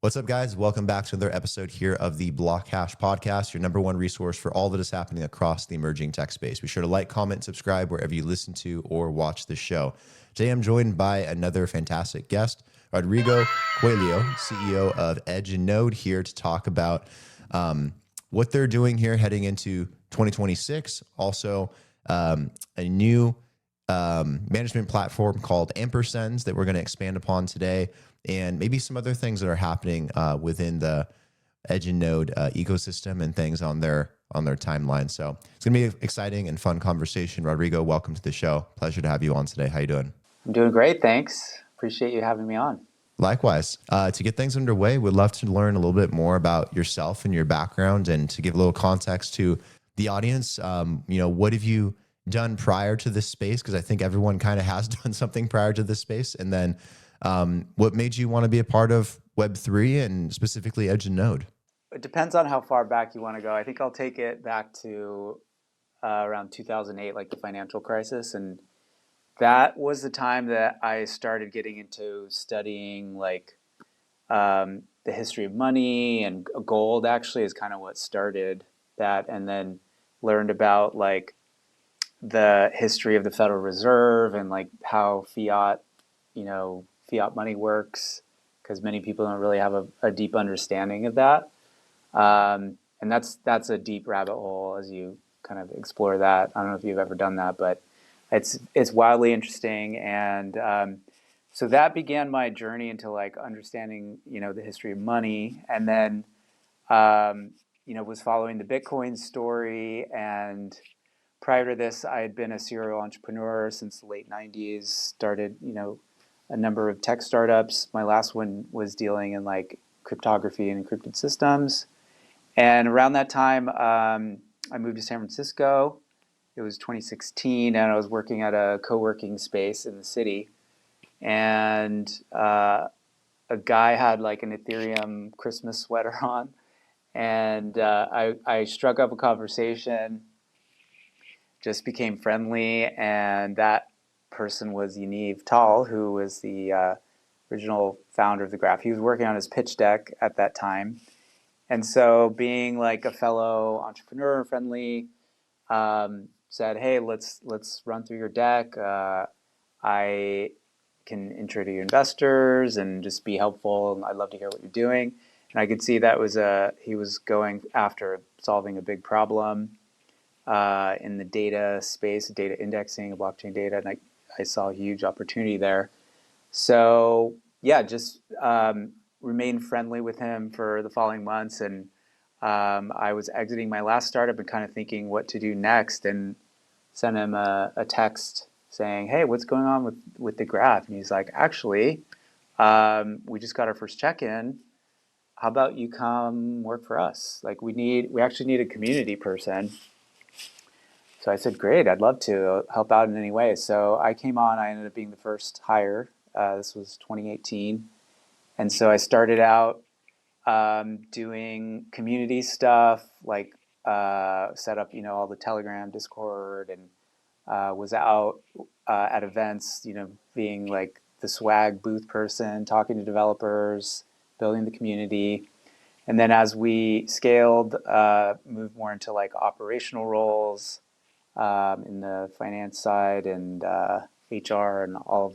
What's up, guys? Welcome back to another episode here of the BlockHash Podcast, your number one resource for all that is happening across the emerging tech space. Be sure to like, comment, subscribe wherever you listen to or watch the show. Today, I'm joined by another fantastic guest, Rodrigo Coelho, CEO of Agentic, here to talk about what they're doing here heading into 2026. Also, a new management platform called Ampersend that we're going to expand upon today, and maybe some other things that are happening within the Agentic ecosystem and things on their timeline. So it's going to be an exciting and fun conversation. Rodrigo, welcome to the show. Pleasure to have you on today. How you doing? I'm doing great, thanks. Appreciate you having me on. Likewise. To get things underway, we'd love to learn a little bit more about yourself and your background, and to give a little context to the audience. What have you done prior to this space? Because I think everyone kind of has done something prior to this space. And then what made you want to be a part of Web3 and specifically Agentic? It depends on how far back you want to go. I think I'll take it back to around 2008, like the financial crisis. And that was the time that I started getting into studying the history of money, and gold actually is kind of what started that. And then learned about the history of the Federal Reserve and how fiat money works, because many people don't really have a deep understanding of that. And that's a deep rabbit hole as you kind of explore that. I don't know if you've ever done that, but it's wildly interesting. And so that began my journey into understanding, the history of money. And then, was following the Bitcoin story. And prior to this, I had been a serial entrepreneur since the late 90s, started, a number of tech startups. My last one was dealing in cryptography and encrypted systems. And around that time, I moved to San Francisco. It was 2016, and I was working at a co-working space in the city. And a guy had an Ethereum Christmas sweater on. And I struck up a conversation, just became friendly, and that person was Yaniv Tal, who was the original founder of the graph. He was working on his pitch deck at that time. And so being a fellow entrepreneur, friendly, said, hey, let's run through your deck. I can intro to your investors and just be helpful. And I'd love to hear what you're doing. And I could see that he was going after solving a big problem in the data space, data indexing, blockchain data. And I saw a huge opportunity there. So yeah, just remained friendly with him for the following months. And I was exiting my last startup and kind of thinking what to do next, and sent him a text saying, hey, what's going on with the graph? And he's like, actually, we just got our first check-in. How about you come work for us? We actually need a community person. So I said, great, I'd love to help out in any way. So I came on, I ended up being the first hire. This was 2018. And so I started out doing community stuff, set up, all the Telegram, Discord, and was out at events, being the swag booth person, talking to developers, building the community. And then as we scaled, moved more into operational roles in the finance side and HR and all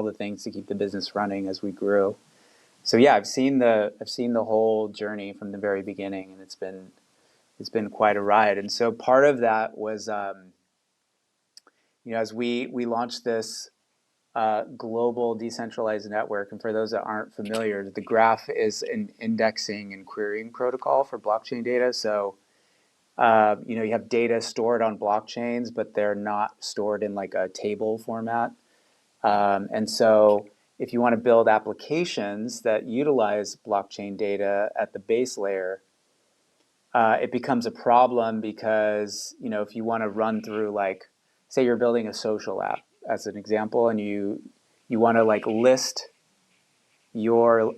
the things to keep the business running as we grew. So yeah, I've seen the whole journey from the very beginning, and it's been quite a ride. And so part of that was, as we launched this global decentralized network. And for those that aren't familiar, the graph is an indexing and querying protocol for blockchain data. So you have data stored on blockchains, but they're not stored in a table format. And so if you want to build applications that utilize blockchain data at the base layer, it becomes a problem because, if you want to run through, say you're building a social app as an example, and you want to list your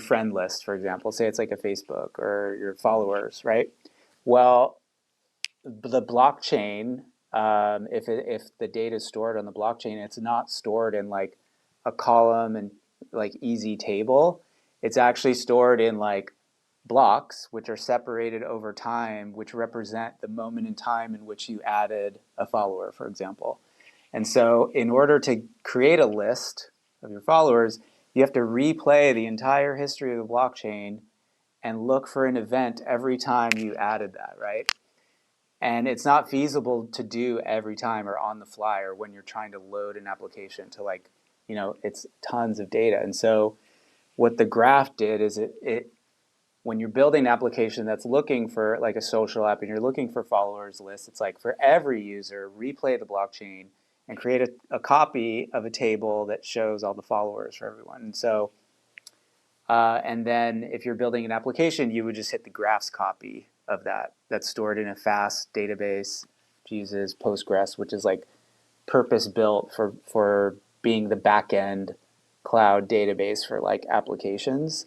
friend list, for example, say it's a Facebook or your followers, right? Well, the blockchain, if the data is stored on the blockchain, it's not stored in a column and easy table. it's actually stored in like blocks, which are separated over time, which represent the moment in time in which you added a follower, for example. And so in order to create a list of your followers, you have to replay the entire history of the blockchain and look for an event every time you added that, right? And it's not feasible to do every time or on the fly or when you're trying to load an application to like, it's tons of data. And so what the graph did is it when you're building an application that's looking for like a social app and you're looking for followers lists, it's like for every user, replay the blockchain and create a copy of a table that shows all the followers for everyone. And so, and then if you're building an application, you would just hit the graphs copy of that. That's stored in a fast database, which uses Postgres, which is like purpose built for being the back end cloud database for like applications.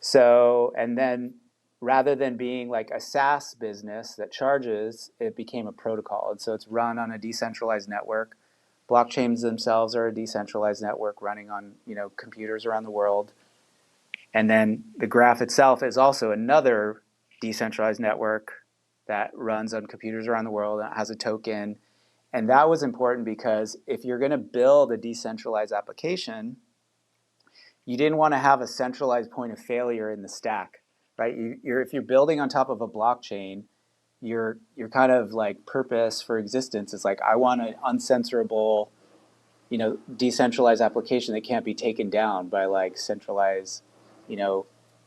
So, and then rather than being like a SaaS business that charges, it became a protocol. And so it's run on a decentralized network. Blockchains themselves are a decentralized network running on, computers around the world. And then the graph itself is also another decentralized network that runs on computers around the world and has a token. And that was important because if you're going to build a decentralized application, you didn't want to have a centralized point of failure in the stack, right? If you're building on top of a blockchain, your kind of like purpose for existence is like, I want an uncensorable, decentralized application that can't be taken down by like centralized,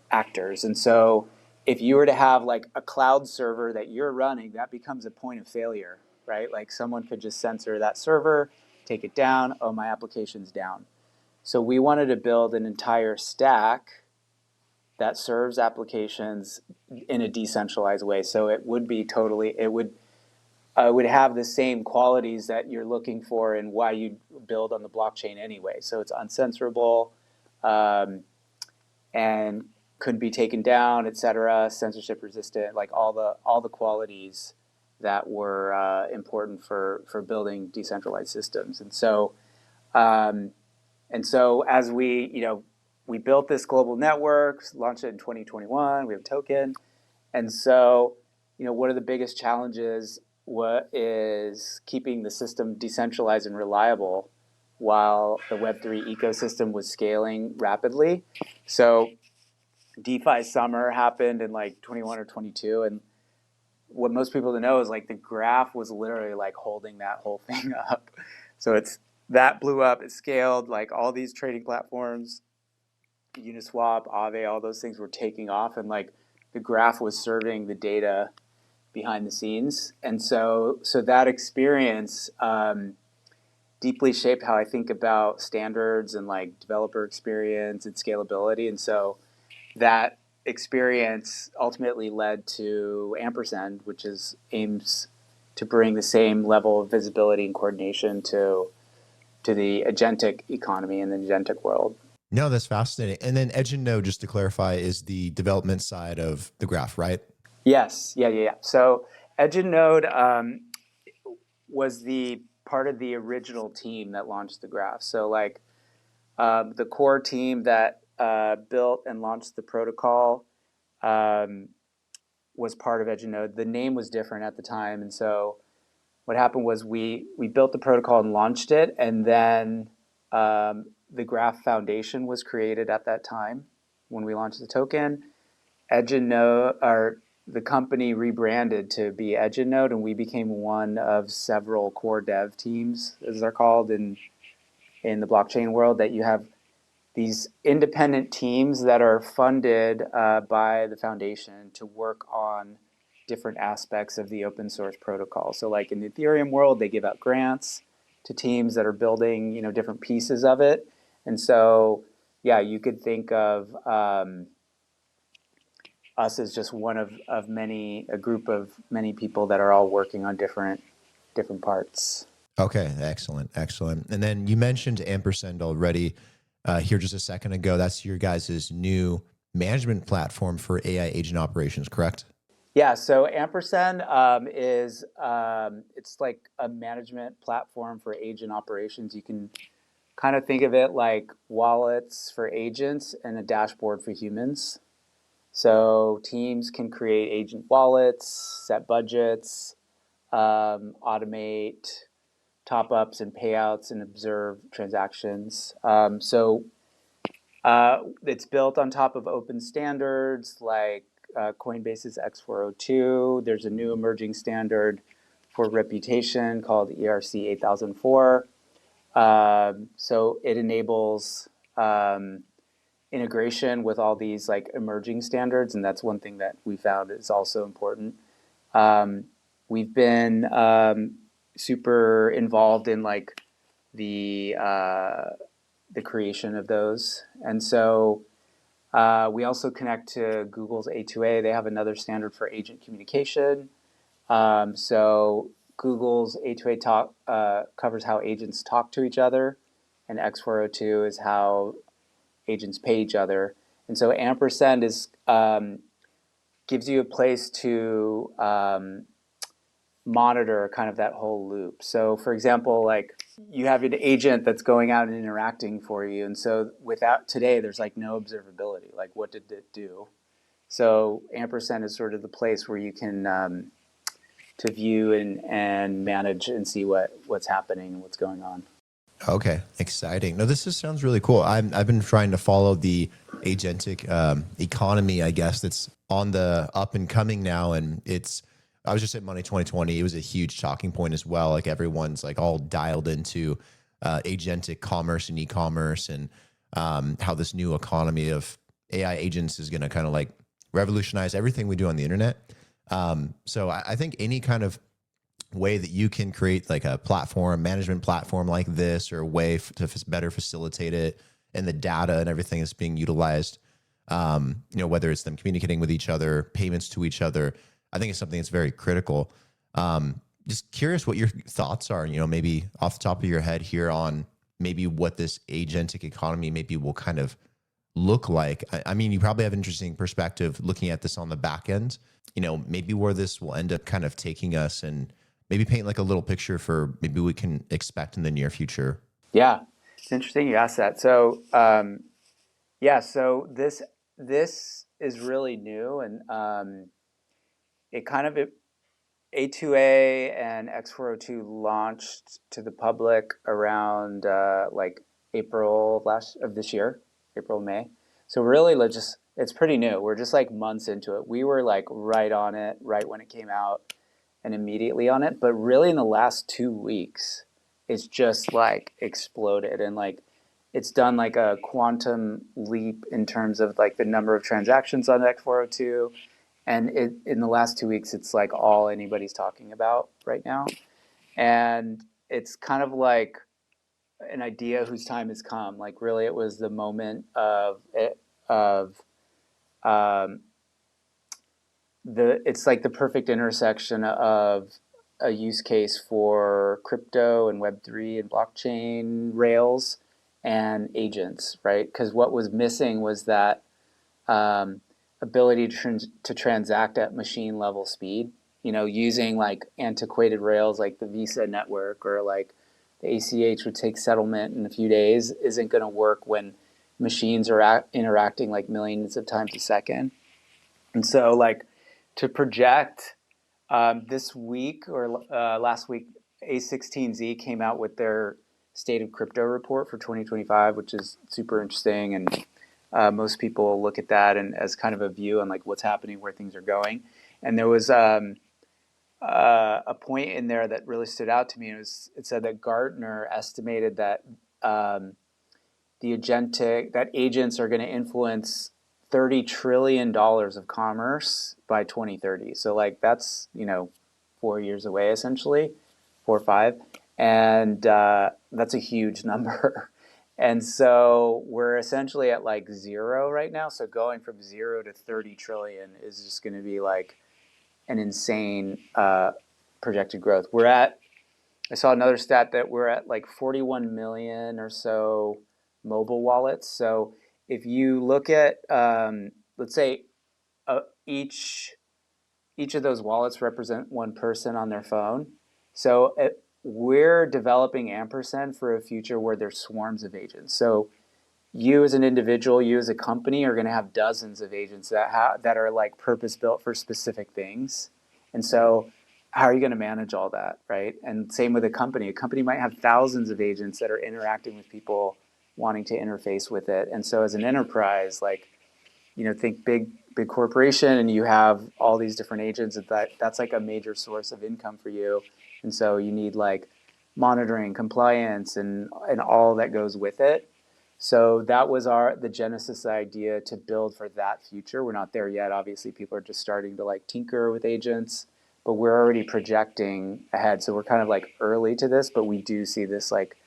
actors. And so if you were to have like a cloud server that you're running, that becomes a point of failure, right? Like someone could just censor that server, take it down, oh, my application's down. So we wanted to build an entire stack that serves applications in a decentralized way. So it would have the same qualities that you're looking for and why you build on the blockchain anyway. So it's uncensorable and couldn't be taken down, et cetera, censorship resistant, like all the qualities that were important for building decentralized systems. And so as we built this global network, launched it in 2021, we have a token. And so, one of the biggest challenges is keeping the system decentralized and reliable while the Web3 ecosystem was scaling rapidly. So DeFi summer happened in like 21 or 22. And what most people don't know is like the graph was literally like holding that whole thing up. So that blew up, it scaled, like all these trading platforms, Uniswap, Aave, all those things were taking off, and like the graph was serving the data behind the scenes. And so that experience deeply shaped how I think about standards and like developer experience and scalability. And so that experience ultimately led to Ampersend, which aims to bring the same level of visibility and coordination to the agentic economy and the agentic world. No, that's fascinating. And then Edge and Node, just to clarify, is the development side of the graph, right? Yes. Yeah. So Edge and Node was the part of the original team that launched the graph. So like the core team that built and launched the protocol was part of Edge and Node. The name was different at the time. And so what happened was we built the protocol and launched it, and then the Graph Foundation was created at that time when we launched the token. Edge and Node, the company rebranded to be Edge and Node, and we became one of several core dev teams, as they're called in the blockchain world, that you have these independent teams that are funded by the foundation to work on different aspects of the open source protocol. So like in the Ethereum world, they give out grants to teams that are building, different pieces of it. And so, yeah, you could think of us as just one of a group of many people that are all working on different parts. Okay, excellent. And then you mentioned Ampersend already here just a second ago. That's your guys' new management platform for AI agent operations, correct? Yeah, so Ampersend it's like a management platform for agent operations. You can kind of think of it like wallets for agents and a dashboard for humans. So teams can create agent wallets, set budgets, automate top ups and payouts, and observe transactions. It's built on top of open standards like Coinbase's X402. There's a new emerging standard for reputation called ERC 8004. So it enables integration with all these like emerging standards, and that's one thing that we found is also important. We've been super involved in like the creation of those, and so we also connect to Google's A2A. They have another standard for agent communication. So Google's A2A covers how agents talk to each other, and X402 is how agents pay each other. And so Ampersend gives you a place to monitor kind of that whole loop. So for example, like you have an agent that's going out and interacting for you. And so without today, there's like no observability. Like what did it do? So Ampersend is sort of the place where you can to view and manage and see what's happening and what's going on. Okay, exciting. No, sounds really cool. I've been trying to follow the agentic economy, I guess, that's on the up and coming now. And I was just at Money 2020. It was a huge talking point as well. Like everyone's like all dialed into agentic commerce and e-commerce, and how this new economy of AI agents is going to kind of like revolutionize everything we do on the internet. So I think any kind of way that you can create like a management platform like this, or a way to better facilitate it, and the data and everything that's being utilized, whether it's them communicating with each other, payments to each other, I think it's something that's very critical. Just curious what your thoughts are, maybe off the top of your head here on maybe what this agentic economy maybe will kind of look like. I mean, you probably have an interesting perspective looking at this on the back end, maybe where this will end up kind of taking us, and maybe paint like a little picture for maybe we can expect in the near future. Yeah, it's interesting you asked that. So, so this is really new, and it kind of A2A and X402 launched to the public around like April of this year, April, May. So really, it's pretty new. We're just like months into it. We were like right on it, right when it came out, and immediately on it. But really in the last 2 weeks, it's just like exploded, and like it's done like a quantum leap in terms of like the number of transactions on X402. And in the last 2 weeks, it's like all anybody's talking about right now. And it's kind of like an idea whose time has come. Like really, it was the moment it's like the perfect intersection of a use case for crypto and Web3 and blockchain rails and agents, right? Because what was missing was that ability to transact at machine level speed, using like antiquated rails like the Visa network, or like the ACH would take settlement in a few days, isn't going to work when machines are interacting like millions of times a second. And so like to project this week or last week, A16Z came out with their State of Crypto report for 2025, which is super interesting. And most people look at that and as kind of a view on like what's happening, where things are going. And there was a point in there that really stood out to me. It said that Gartner estimated that that agents are going to influence $30 trillion of commerce by 2030. So like that's 4 years away, essentially, 4 or 5, and that's a huge number. And so we're essentially at like zero right now. So going from 0 to 30 trillion is just going to be like an insane projected growth. I saw another stat that we're at like 41 million or so mobile wallets. So if you look at, let's say each of those wallets represent one person on their phone. So we're developing Ampersend for a future where there's swarms of agents. So you as an individual, you as a company are going to have dozens of agents that are like purpose built for specific things. And so how are you going to manage all that, right? And same with a company. A company might have thousands of agents that are interacting with people wanting to interface with it. And so as an enterprise, like, think big corporation, and you have all these different agents, that's like a major source of income for you. And so you need like monitoring, compliance, and all that goes with it. So that was the genesis idea to build for that future. We're not there yet. Obviously, people are just starting to like tinker with agents, but we're already projecting ahead. So we're kind of like early to this, but we do see this like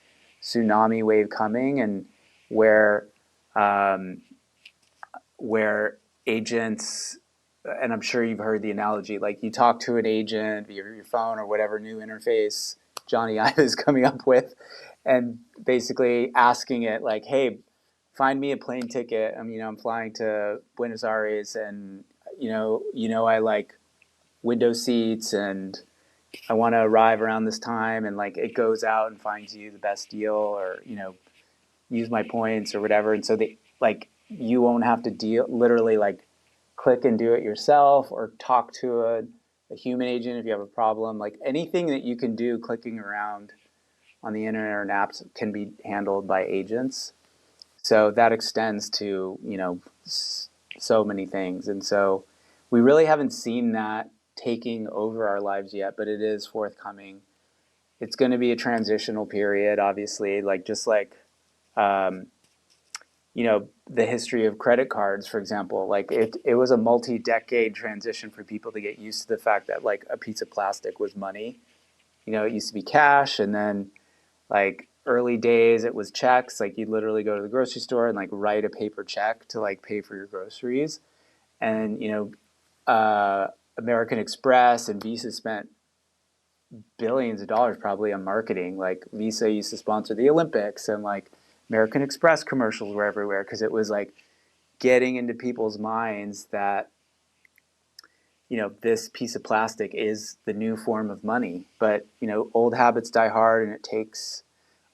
tsunami wave coming, and where um, where agents, and I'm sure you've heard the analogy, like you talk to an agent via your phone or whatever new interface Johnny Ive is coming up with, and basically asking it like, hey, find me a plane ticket. I'm flying to Buenos Aires, and I like window seats, and I want to arrive around this time, and like it goes out and finds you the best deal, or use my points or whatever. And so they like, you won't have to literally like click and do it yourself, or talk to a human agent if you have a problem. Like anything that you can do clicking around on the internet or in apps can be handled by agents. So that extends to so many things. And so we really haven't seen that taking over our lives yet, but it is forthcoming. It's going to be a transitional period, obviously, like just like um, the history of credit cards, for example. Like it was a multi-decade transition for people to get used to the fact that like a piece of plastic was money. It used to be cash, and then like early days it was checks. Like you'd literally go to the grocery store and like write a paper check to like pay for your groceries. And American Express and Visa spent billions of dollars probably on marketing. Like Visa used to sponsor the Olympics, and like American Express commercials were everywhere, because it was like getting into people's minds that this piece of plastic is the new form of money. But old habits die hard, and it takes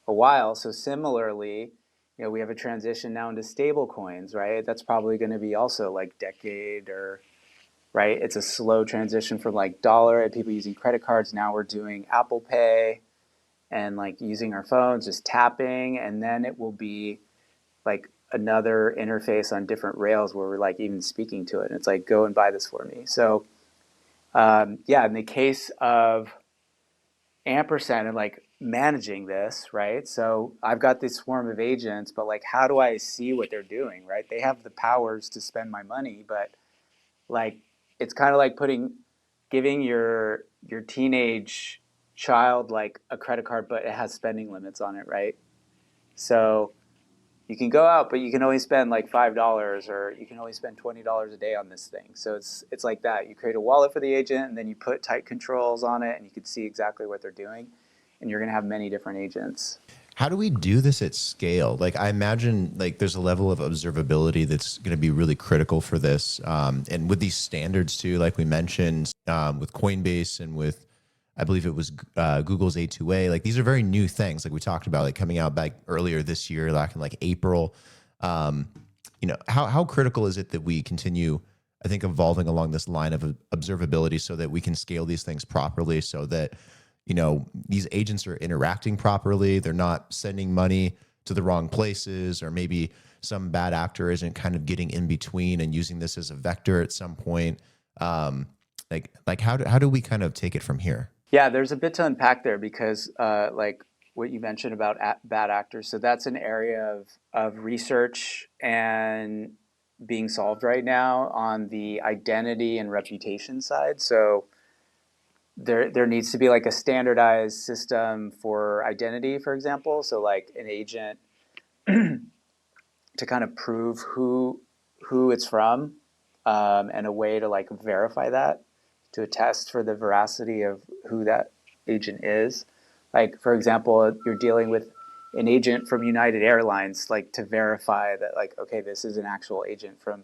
a while. So similarly, we have a transition now into stable coins, right? That's probably going to be also like decade, or right. It's a slow transition from like dollar and people using credit cards. Now we're doing Apple Pay and like using our phones, just tapping, and then it will be like another interface on different rails where we're like even speaking to it, and it's like, go and buy this for me. So yeah, in the case of Ampersand and like managing this, right? So I've got this swarm of agents, but like, how do I see what they're doing, right? They have the powers to spend my money, but like, it's kind of like giving your teenage child like a credit card, but it has spending limits on it, right? So you can go out, but you can only spend like $5, or you can only spend $20 a day on this thing. So it's like that. You create a wallet for the agent, and then you put tight controls on it, and you can see exactly what they're doing, and you're going to have many different agents. How do we do this at scale? Like I imagine like there's a level of observability that's going to be really critical for this. And with these standards too, like we mentioned, with Coinbase and with, I believe it was Google's A2A, like these are very new things. Like we talked about, like coming out back earlier this year, back in like April. How critical is it that we continue, I think, evolving along this line of observability so that we can scale these things properly, so that these agents are interacting properly. They're not sending money to the wrong places, or maybe some bad actor isn't kind of getting in between and using this as a vector at some point. Like how do we kind of take it from here? Yeah, there's a bit to unpack there, because like what you mentioned about bad actors. So that's an area of research and being solved right now on the identity and reputation side. So there needs to be like a standardized system for identity, for example. So like an agent to kind of prove who it's from, and a way to like verify that, to attest for the veracity of who that agent is. Like for example, you're dealing with an agent from United Airlines, like to verify that like, okay, this is an actual agent from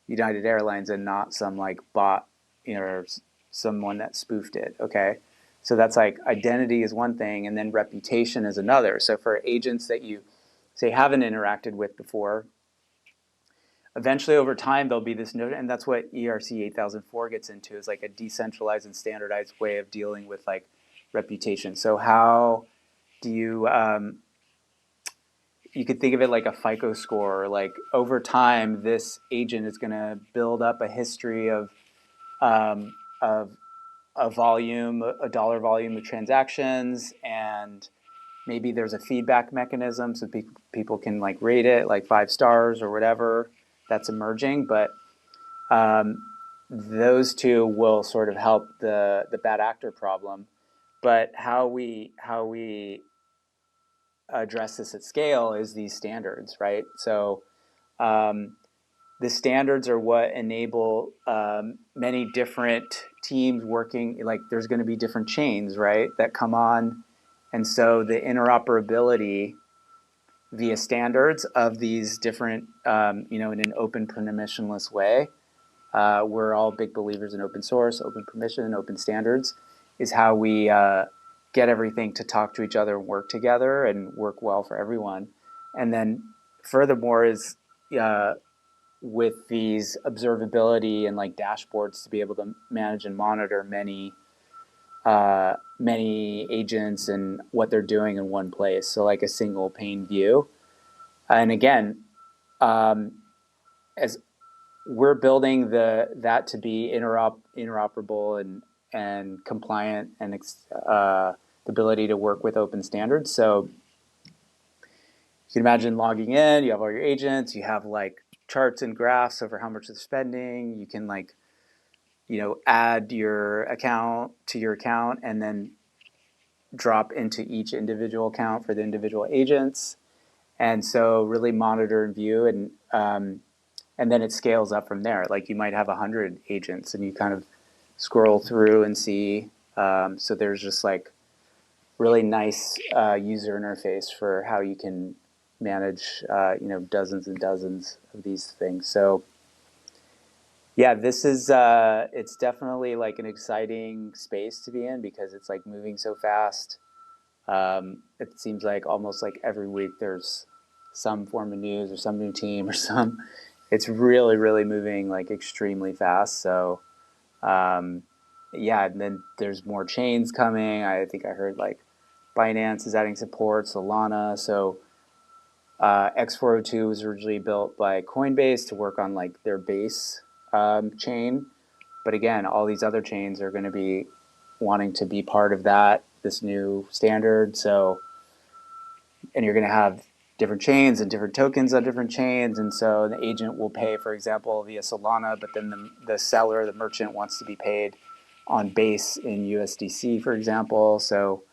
United Airlines and not some like bot, or someone that spoofed it. Okay, So that's like identity is one thing, and then reputation is another. So for agents that you say haven't interacted with before, eventually over time there'll be this note, and that's what ERC 8004 gets into, is like a decentralized and standardized way of dealing with like reputation. So how do you you could think of it like a FICO score. Like over time, this agent is going to build up a history of a volume, a dollar volume of transactions, and maybe there's a feedback mechanism so people can like rate it like 5 stars or whatever. That's emerging, but those two will sort of help the bad actor problem. But how we address this at scale is these standards, right? So the standards are what enable many different teams working. Like there's going to be different chains, right, that come on, and so the interoperability via standards of these different, in an open permissionless way. We're all big believers in open source, open permission, and open standards is how we get everything to talk to each other and work together and work well for everyone. And then furthermore is with these observability and like dashboards to be able to manage and monitor many agents and what they're doing in one place. So like a single pane view. And again, as we're building that to be interoperable and compliant and the ability to work with open standards. So you can imagine logging in, you have all your agents, you have like charts and graphs over how much they're spending. You can like, add your account to your account and then drop into each individual account for the individual agents. And so really monitor and view, and then it scales up from there. Like you might have 100 agents and you kind of scroll through and see. So there's just like really nice user interface for how you can manage, dozens and dozens of these things. So yeah, this is, it's definitely like an exciting space to be in because it's like moving so fast. It seems like almost like every week there's some form of news or some new team or it's really, really moving like extremely fast. So, yeah, and then there's more chains coming. I think I heard like Binance is adding support, Solana. So, X402 was originally built by Coinbase to work on like their base chain. But again, all these other chains are going to be wanting to be part of this new standard. So, and you're going to have different chains and different tokens on different chains. And so the agent will pay, for example, via Solana, but then the seller, the merchant wants to be paid on base in USDC, for example. So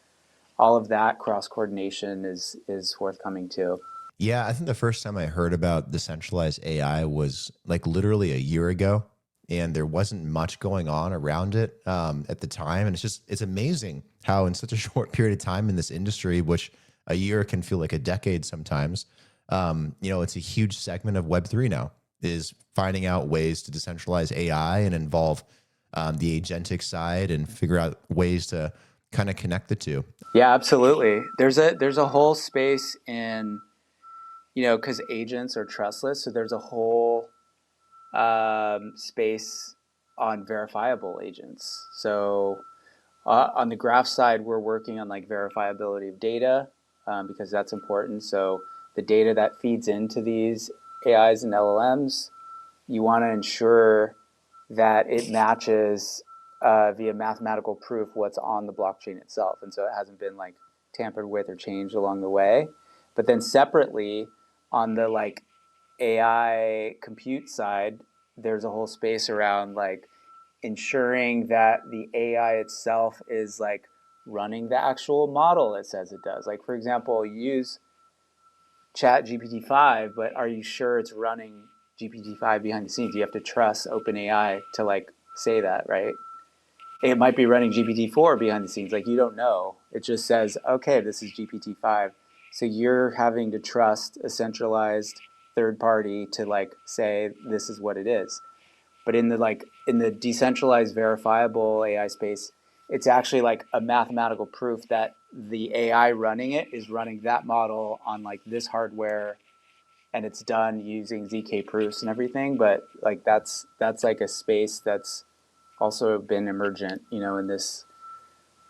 all of that cross coordination is forthcoming too. Yeah, I think the first time I heard about decentralized AI was like literally a year ago, and there wasn't much going on around it at the time. And it's amazing how in such a short period of time in this industry, which a year can feel like a decade sometimes, it's a huge segment of Web3 now, is finding out ways to decentralize AI and involve the agentic side and figure out ways to kind of connect the two. Yeah, absolutely. There's a whole space in, because agents are trustless, so there's a whole space on verifiable agents. So on the graph side, we're working on like verifiability of data because that's important. So the data that feeds into these AIs and LLMs, you want to ensure that it matches via mathematical proof what's on the blockchain itself. And so it hasn't been like tampered with or changed along the way. But then separately on the like AI compute side, there's a whole space around like ensuring that the AI itself is like running the actual model it says it does. Like for example, you use Chat GPT-5, but are you sure it's running GPT-5 behind the scenes? You have to trust OpenAI to like say that, right? It might be running GPT-4 behind the scenes. Like you don't know. It just says, okay, this is GPT-5. So you're having to trust a centralized third party to like say this is what it is. But in the decentralized verifiable AI space, it's actually like a mathematical proof that the AI running it is running that model on like this hardware, and it's done using ZK proofs and everything. But like that's like a space that's also been emergent, in this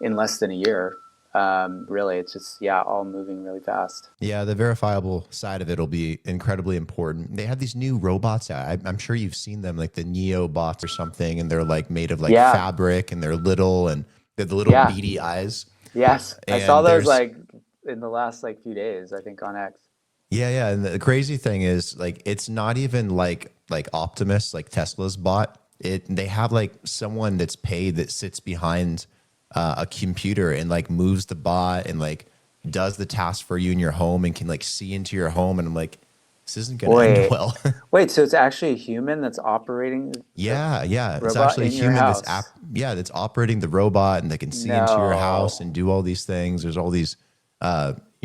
in less than a year. Really, it's just all moving really fast. Yeah, the verifiable side of it will be incredibly important. They have these new robots. I'm sure you've seen them, like the Neo bots or something, and they're like made of like Yeah, fabric, and they're little, and they're the little yeah, beady eyes. yes. I saw And those there's like in the last like few days, I think on X. yeah, and the crazy thing is like it's not even like Optimus, like Tesla's bot. They have like someone that's paid that sits behind a computer and like moves the bot and like does the task for you in your home and can like see into your home. And I'm like, this isn't gonna end Wait, well. wait. So it's actually a human that's operating the Yeah, it's robot actually a in your human house? that's operating the robot and that can see into your house No. and do all these things. There's all these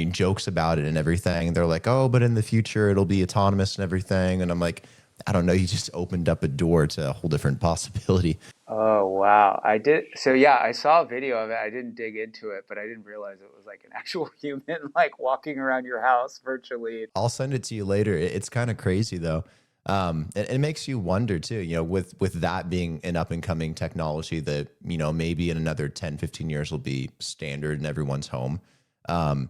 jokes about it and everything. And they're like, oh, but in the future it'll be autonomous and everything. And I'm like, I don't know. You just opened up a door to a whole different possibility. Oh wow. I did. So yeah, I saw a video of it. I didn't dig into it, but I didn't realize it was like an actual human like walking around your house virtually. I'll send it to you later. It's kind of crazy though. It makes you wonder too, with that being an up and coming technology that, maybe in another 10, 15 years will be standard in everyone's home. And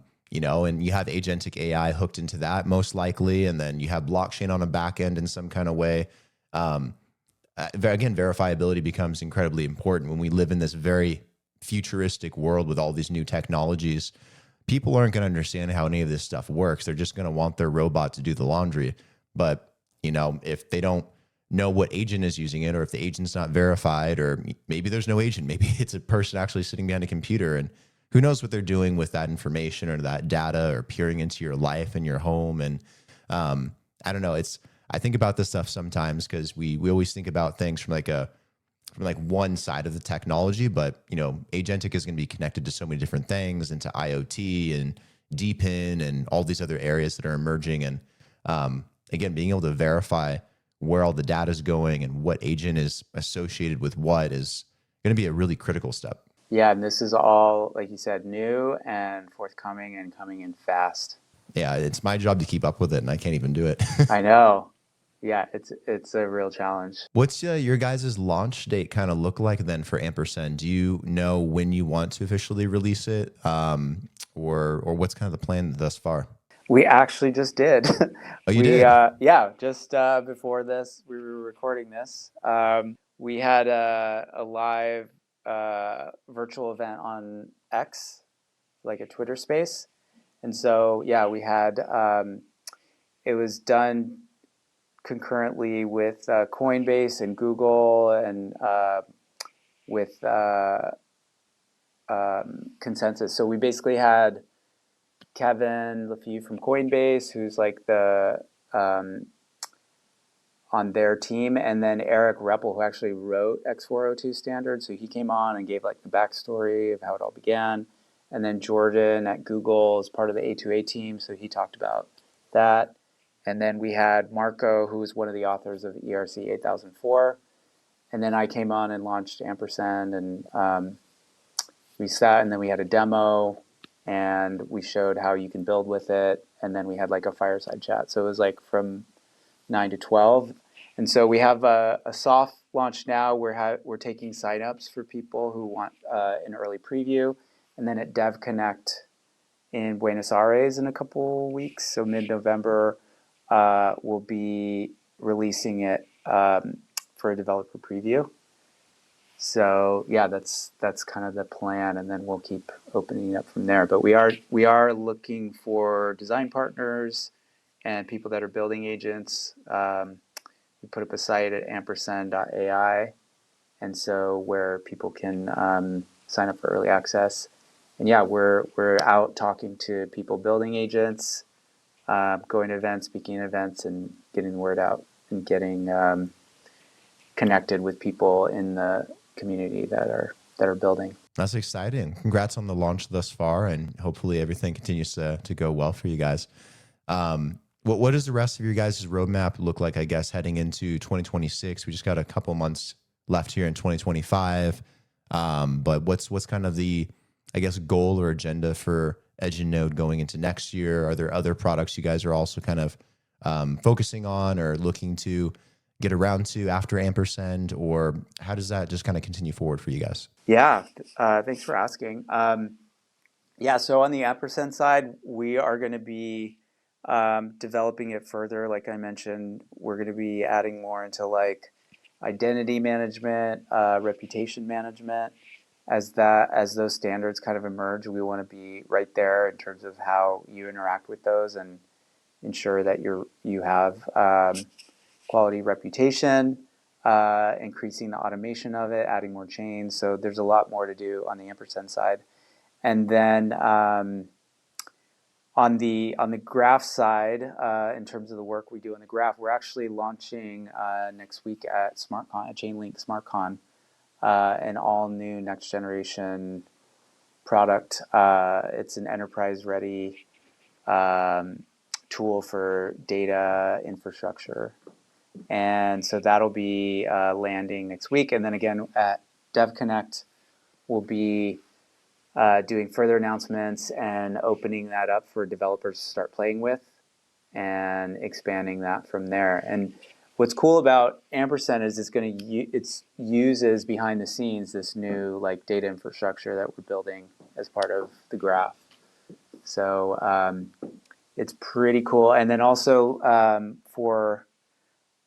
you have agentic AI hooked into that most likely. And then you have blockchain on a back end in some kind of way. Again, verifiability becomes incredibly important when we live in this very futuristic world with all these new technologies. People aren't going to understand how any of this stuff works. They're just going to want their robot to do the laundry. But, if they don't know what agent is using it, or if the agent's not verified, or maybe there's no agent, maybe it's a person actually sitting behind a computer, and who knows what they're doing with that information or that data or peering into your life and your home. And I don't know. I think about this stuff sometimes because we always think about things from like one side of the technology, but agentic is going to be connected to so many different things, into IoT and DeepIn and all these other areas that are emerging. And again, being able to verify where all the data is going and what agent is associated with what is going to be a really critical step. Yeah, and this is all, like you said, new and forthcoming and coming in fast. Yeah, it's my job to keep up with it, and I can't even do it. I know. Yeah, it's a real challenge. What's your guys' launch date kind of look like then for Ampersend? Do you know when you want to officially release it, or what's kind of the plan thus far? We actually just did. Oh, you did? Yeah, just before this, we were recording this. We had a live virtual event on X, like a Twitter space. And so, yeah, we had, it was done concurrently with Coinbase and Google and with Consensus. So we basically had Kevin Lefevre from Coinbase, who's like the on their team, and then Eric Reppel, who actually wrote X402 standard. So he came on and gave like the backstory of how it all began. And then Jordan at Google is part of the A2A team, so he talked about that. And then we had Marco, who was one of the authors of ERC 8004. And then I came on and launched Ampersend, and we sat, and then we had a demo, and we showed how you can build with it. And then we had like a fireside chat. So it was like from 9 to 12. And so we have a soft launch now. We're taking signups for people who want an early preview. And then at Dev Connect in Buenos Aires in a couple weeks, so mid-November, we'll be releasing it for a developer preview. So yeah, that's kind of the plan, and then we'll keep opening up from there. But we are looking for design partners and people that are building agents. We put up a site at ampersend.ai, and so where people can sign up for early access. And yeah, we're out talking to people building agents, going to events, speaking at events, and getting the word out and getting connected with people in the community that are building. That's exciting. Congrats on the launch thus far, and hopefully everything continues to go well for you guys. What does the rest of your guys' roadmap look like, I guess, heading into 2026? We just got a couple months left here in 2025. But what's kind of the, I guess, goal or agenda for Node going into next year? Are there other products you guys are also kind of focusing on or looking to get around to after Ampersend, or how does that just kind of continue forward for you guys? Yeah, thanks for asking. Yeah, so on the Ampersend side, we are going to be developing it further. Like I mentioned, we're going to be adding more into like identity management, reputation management. As those standards kind of emerge, we want to be right there in terms of how you interact with those and ensure that you have quality reputation, increasing the automation of it, adding more chains. So there's a lot more to do on the Ampersend side. And then on the graph side, in terms of the work we do on the graph, we're actually launching next week at SmartCon, at Chainlink SmartCon, an all new next generation product. It's an enterprise ready tool for data infrastructure. And so that'll be landing next week. And then again at DevConnect, we'll be doing further announcements and opening that up for developers to start playing with and expanding that from there. And what's cool about Ampersend is it uses behind the scenes this new like data infrastructure that we're building as part of the graph. So it's pretty cool. And then also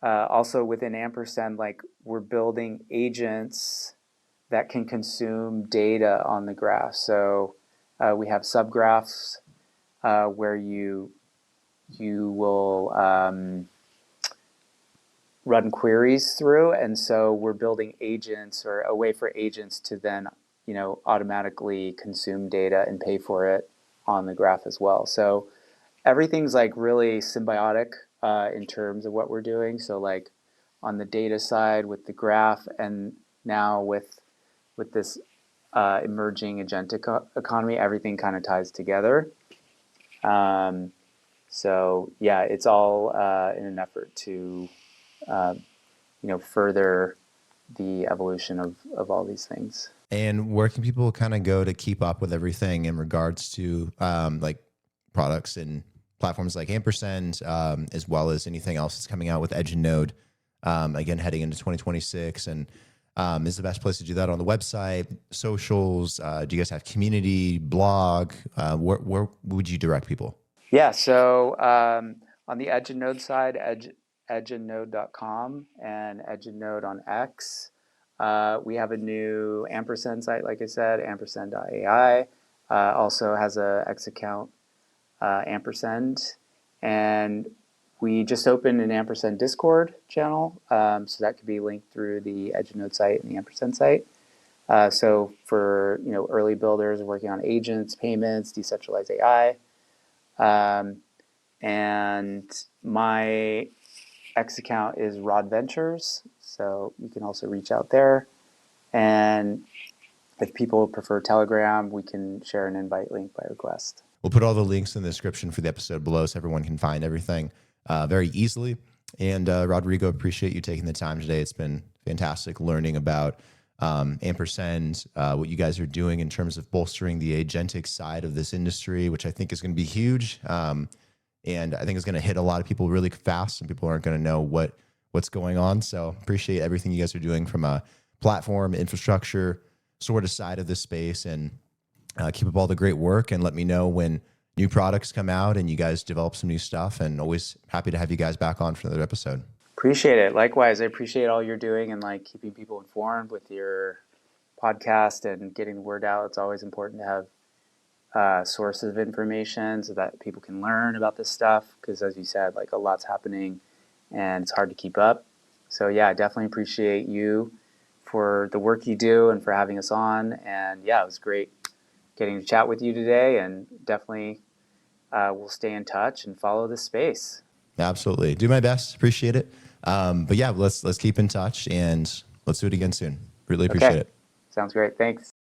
also within Ampersend, like we're building agents that can consume data on the graph. So we have subgraphs where you will run queries through, and so we're building agents or a way for agents to then automatically consume data and pay for it on the graph as well. So everything's like really symbiotic in terms of what we're doing. So like on the data side with the graph, and now with this emerging agentic economy, everything kind of ties together. So yeah, it's all in an effort to further the evolution of all these things. And where can people kind of go to keep up with everything in regards to like products and platforms like Ampersend, as well as anything else that's coming out with Node, again, heading into 2026? And is the best place to do that on the website, socials? Do you guys have community, blog? Where would you direct people? Yeah, so on the Node side, edgeandnode.com and edgeandnode on X. We have a new Ampersend site, like I said, ampersend.ai. Also has a X account, Ampersend. And we just opened an Ampersend Discord channel, so that could be linked through the Edgenode site and the Ampersend site. So for early builders working on agents, payments, decentralized AI. And my X account is Rod Ventures, so you can also reach out there. And if people prefer Telegram, we can share an invite link by request. We'll put all the links in the description for the episode below so everyone can find everything very easily. And Rodrigo, appreciate you taking the time today. It's been fantastic learning about Ampersend, what you guys are doing in terms of bolstering the agentic side of this industry, which I think is going to be huge. And I think it's going to hit a lot of people really fast, and people aren't going to know what's going on. So appreciate everything you guys are doing from a platform, infrastructure sort of side of this space, and keep up all the great work, and let me know when new products come out and you guys develop some new stuff, and always happy to have you guys back on for another episode. Appreciate it. Likewise, I appreciate all you're doing and like keeping people informed with your podcast and getting the word out. It's always important to have sources of information so that people can learn about this stuff, because as you said, like a lot's happening and it's hard to keep up. So yeah, I definitely appreciate you for the work you do and for having us on. And yeah, it was great getting to chat with you today, and definitely we'll stay in touch and follow this space. Absolutely. Do my best. Appreciate it. But yeah, let's keep in touch, and let's do it again soon. Really appreciate it. Sounds great. Thanks.